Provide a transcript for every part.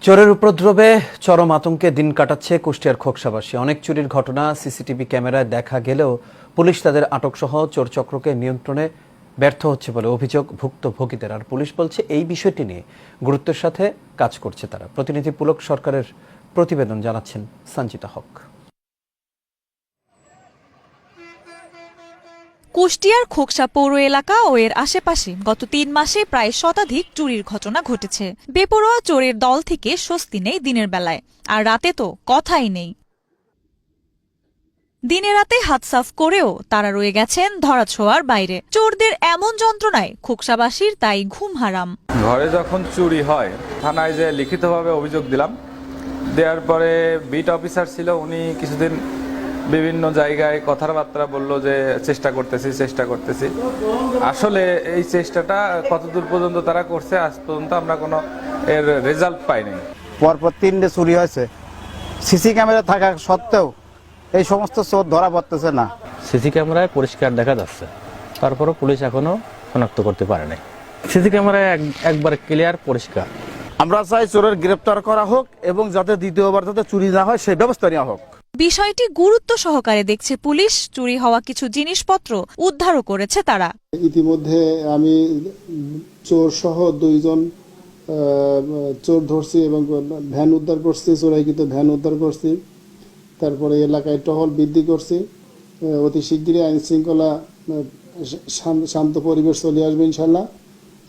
চোরের উপদ্রবে চরম আতঙ্কে দিন কাটাচ্ছে কুষ্টিয়ার খোকসাবাসী। অনেক চুরির ঘটনা সিসিটিভি ক্যামেরায় দেখা গেলেও পুলিশ তাদের আটকসহ চোর চক্রকে নিয়ন্ত্রণে ব্যর্থ হচ্ছে বলে অভিযোগ ভুক্তভোগীদের। আর পুলিশ বলছে এই বিষয়টি নিয়ে গুরুত্বের সাথে কাজ করছে তারা। প্রতিনিধি পুলক সরকারের প্রতিবেদন জানাচ্ছেন সঞ্জিতা হক। কুষ্টিয়ার খোকসা পৌর এলাকা ও এর আশেপাশে গত ৩ মাসে প্রায় শতাধিক চুরির ঘটনা ঘটেছে। বেপরোয়া চোরের দল থেকে স্বস্তি নেই দিনের বেলায়, আর রাতে তো কথাই নেই। দিনে রাতে হাত সাফ করেও তারা রয়ে গেছেন ধরাছোঁয়ার বাইরে। চোরদের এমন যন্ত্রণায় খোকসাবাসীর তাই ঘুম হারাম। ঘরে যখন চুরি হয় থানায় যে লিখিতভাবে অভিযোগ দিলাম, দেওয়ার পরে বিট অফিসার ছিল, উনি কিছুদিন বিভিন্ন জায়গায় কথাবার্তা বললো যে চেষ্টা করতেছি। আসলে এই চেষ্টাটা কতদূর পর্যন্ত তারা করছে আজ পর্যন্ত আমরা কোনো এর রেজাল্ট পাইনি। পরপর 3টে চুরি হয়েছে, সিসি ক্যামেরা থাকা সত্ত্বেও এই সমস্ত চোর ধরা পড়তেছে না। সিসি ক্যামেরায় পরিষ্কার দেখা যাচ্ছে, তারপরও পুলিশ এখনো শনাক্ত করতে পারে নাই। সিসি ক্যামেরায় একবার ক্লিয়ার পরিষ্কার। আমরা চাই চোরের গ্রেপ্তার করা হোক এবং যাতে দ্বিতীয়বার যাতে চুরি না হয় সেই ব্যবস্থা নেওয়া হোক। বিষয়টি গুরুত্ব সহকারে দেখছে পুলিশ। চুরি হওয়া কিছু জিনিসপত্র উদ্ধারও করেছে তারা। ইতিমধ্যে আমি চোর সহ 2 জন চোর ধরছি এবং ভ্যান উদ্ধার করছি, চোরাইকৃত ভ্যান উদ্ধার করছি। তারপরে এলাকায় টহল বৃদ্ধি করছি। অতি শিগগিরই আইন শৃঙ্খলা শান্ত পরিবেশ চলে আসবে ইনশাল্লাহ।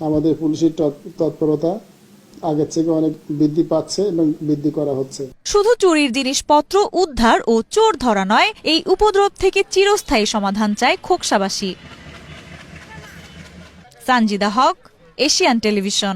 আমাদের পুলিশের তৎপরতা আগের থেকে অনেক বৃদ্ধি পাচ্ছে এবং বৃদ্ধি করা হচ্ছে। শুধু চুরির জিনিসপত্র উদ্ধার ও চোর ধরা নয়, এই উপদ্রব থেকে চিরস্থায়ী সমাধান চায় খোকসাবাসী। সঞ্জিতা হক, এশিয়ান টেলিভিশন।